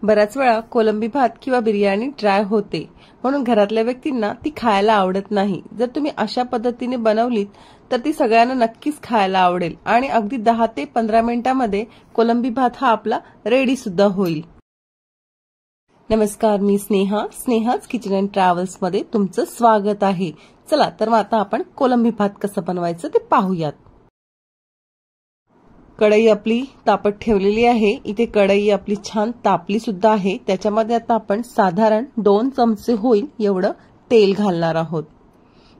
बऱ्याच वेळा कोलंबी भात किंवा बिर्याणी ड्राय होते, म्हणून घरातल्या व्यक्तींना ती खायला आवडत नाही। जर तुम्ही अशा पद्धतीने बनवलीत तर ती सगळ्यांना नक्कीच खायला आवडेल आणि अगदी 10 ते 15 मिनिटांमध्ये कोलंबी भात हा आपला रेडी सुद्धा होईल। नमस्कार, मी स्नेहाज किचन अँड ट्रॅव्हल्स मध्ये तुमचं स्वागत आहे। चला तर मग आता आपण कोलंबी भात कसं बनवायचं ते पाहूयात। कढई आपली तापत ठेवलेली आहे। इथे कढई आपली छान तापली सुद्धा आहे। त्याच्यामध्ये आता आपण साधारण 2 चमचे होईल एवढं तेल घालणार आहोत।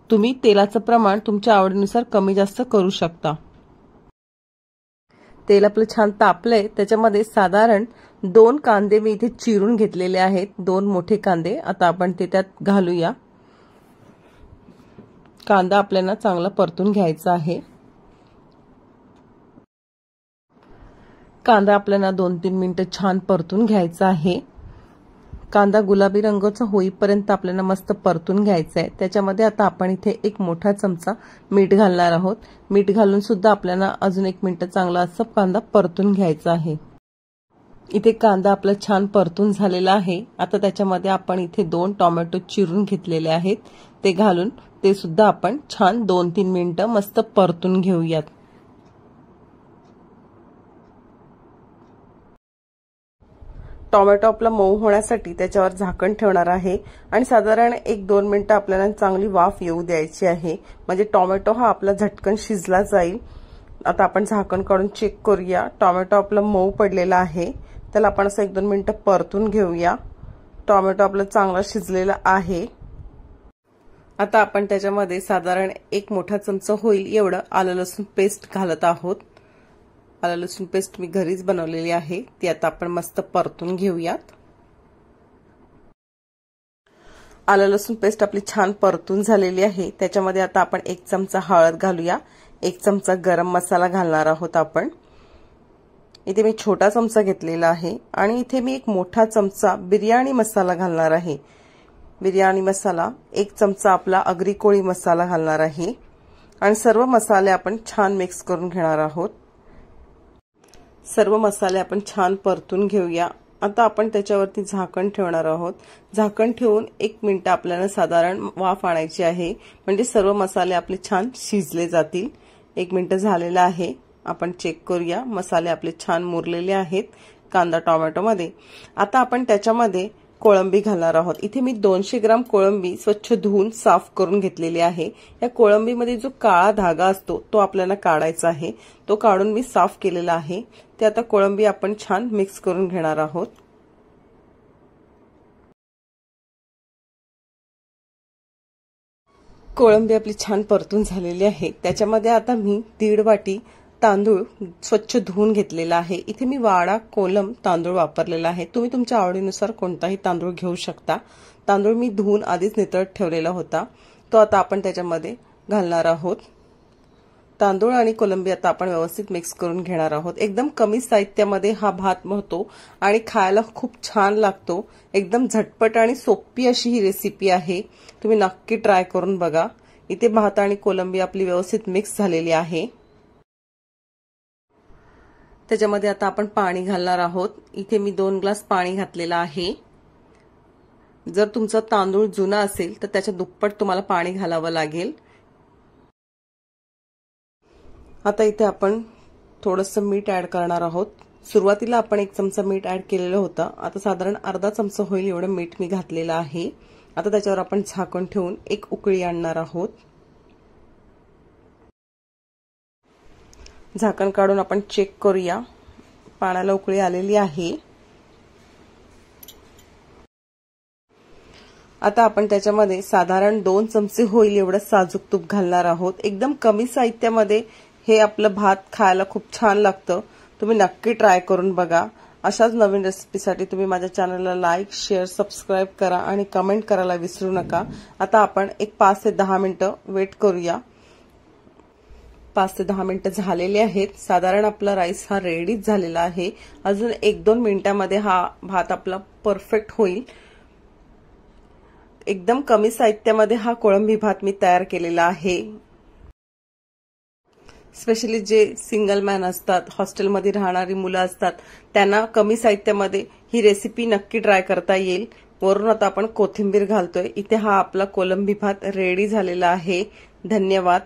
तुम्ही तेलाचं प्रमाण तुमच्या आवडीनुसार कमी जास्त करू शकता। तेल आपलं छान तापलंय, त्याच्यामध्ये साधारण 2 कांदे मी इथे चिरून घेतलेले आहेत, 2 मोठे कांदे। आता आपण ते त्यात घालूया। कांदा आपल्याला चांगला परतून घ्यायचा आहे। कांदा आपल्याला 2-3 मिनिटं छान परतून घ्यायचा आहे। कांदा गुलाबी रंगाचा होईपर्यंत आपल्याला मस्त परतून घ्यायचा आहे। त्याच्यामध्ये आता आपण इथे 1 मोठा चमचा मीठ घालणार आहोत। मीठ घालून सुद्धा आपल्याला अजून 1 मिनिट चांगला असं कांदा परतून घ्यायचा आहे। इथे कांदा आपला छान परतून झालेला आहे। आता त्याच्यामध्ये आपण इथे 2 टोमॅटो चिरून घेतलेले आहेत, ते घालून ते सुद्धा आपण छान 2-3 मिनिटं मस्त परतून घेऊयात। टोमॅटो आपला मऊ होण्यासाठी त्याच्यावर झाकण ठेवणार आहे आणि साधारण 1-2 मिनिटं आपल्याला चांगली वाफ येऊ द्यायची आहे, म्हणजे टोमॅटो हा आपला झटकन शिजला जाईल। आता आपण झाकण काढून चेक करूया। टोमॅटो आपला मऊ पडलेला आहे, त्याला आपण असं 1-2 मिनिटं परतून घेऊया। टोमॅटो आपला चांगला शिजलेला आहे। आता आपण त्याच्यामध्ये साधारण 1 मोठा चमचा होईल एवढं आलं लसूण पेस्ट घालत आहोत। आलं लसूण पेस्ट मी घरीच बनवलेली आहे, ती आता आपण मस्त परतून घेऊयात। आलं लसूण पेस्ट आपली छान परतून झालेली आहे। त्याच्यामध्ये आता आपण 1 चमचा हळद घालूया, 1 चमचा गरम मसाला घालणार आहोत आपण। इथे मी छोटा चमचा घेतलेला आहे आणि इथे मी 1 मोठा चमचा बिर्याणी मसाला घालणार आहे। बिर्याणी मसाला 1 चमचा आपला आगरी कोळी मसाला घालणार आहे आणि सर्व मसाले आपण छान मिक्स करून घेणार आहोत। सर्व मसाले आपण छान परतून घेऊया। आता आपण त्याच्यावरती झाकण ठेवणार आहोत। झाकण ठेवून 1 मिनिट आपल्याला साधारण वाफ आणायची आहे, म्हणजे सर्व मसाले आपले छान शिजले जातील। 1 मिनिट झालेला आहे, आपण चेक करूया। मसाले आपले छान मुरलेले आहेत कांदा टोमॅटो मध्ये। आता आपण त्याच्यामध्ये कोळंबी घालणार आहोत। इथे मी 200 ग्राम कोळंबी स्वच्छ धुवून साफ करून घेतलेली आहे। या कोळंबीमध्ये जो काळा धागा असतो तो आपल्याला काढायचा आहे, तो काढून मी साफ केलेला आहे। ते आता कोळंबी आपण छान मिक्स करून घेणार आहोत। कोळंबी आपली छान परतून झालेली आहे। त्याच्यामध्ये आता मी 1.5 वाटी तांदूळ स्वच्छ धुवून घेतलेला आहे। इथे मी वाडा कोलम तांदूळ वापरलेला आहे, तुम्ही तुमच्या आवडीनुसार कोणताही तांदूळ घेऊ शकता। तांदूळ मी धुवून आधीच नितळत ठेवलेला होता, तो आता आपण त्याच्यामध्ये घालणार आहोत। तांदूळ आणि कोलंबी आता आपण व्यवस्थित मिक्स करून घेणार आहोत। एकदम कमी साहित्यामध्ये हा भात होतो आणि खायला खूप छान लागतो। एकदम झटपट आणि सोपी अशी ही रेसिपी आहे, तुम्ही नक्की ट्राय करून बघा। इथे भात आणि कोलंबी आपली व्यवस्थित मिक्स झालेली आहे। त्याच्यामध्ये आता आपण पाणी घालणार आहोत। इथे मी 2 ग्लास पाणी घातलेलं आहे। जर तुमचा तांदूळ जुना असेल तर त्याच्या दुप्पट तुम्हाला पाणी घालावं लागेल। आता इथे आपण थोडंसं मीठ ऍड करणार आहोत। सुरुवातीला आपण 1 चमचा मीठ ऍड केलेलं होतं, आता साधारण अर्धा चमचा होईल एवढं मीठ मी घातलेलं आहे। आता त्याच्यावर आपण झाकण ठेवून 1 उकळी आणणार आहोत। झाकण काढून आपण चेक करूया, पाण्याला उकळी आलेली आहे। आता आपण त्याच्यामध्ये साधारण 2 चमचे होईल एवढं साजूक तूप घालणार आहोत। एकदम कमी साहित्यामध्ये हे आपलं भात खायला खूप छान लागतं, तुम्ही नक्की ट्राय करून बघा। अशाच नवीन रेसिपीसाठी तुम्ही माझ्या चॅनलला लाईक, शेअर, सबस्क्राइब करा आणि कमेंट करायला विसरू नका। आता आपण 5 ते 10 मिनिटं वेट करूया। 5 ते 10 मिनिटं झालेली आहेत। साधारण आपला राईस हा रेडीच झालेला आहे। अजून 1-2 मिनिटांमध्ये हा भात आपला परफेक्ट होईल। एकदम कमी साहित्यामध्ये हा कोळंबी भात मी तयार केलेला आहे। स्पेशली जे सिंगल मॅन असतात, हॉस्टेलमध्ये राहणारी मुलं असतात, त्यांना कमी साहित्यामध्ये ही रेसिपी नक्की ट्राय करता येईल। वरून आता आपण कोथिंबीर घालतोय। इथे हा आपला कोलंबी भात रेडी झालेला आहे। धन्यवाद।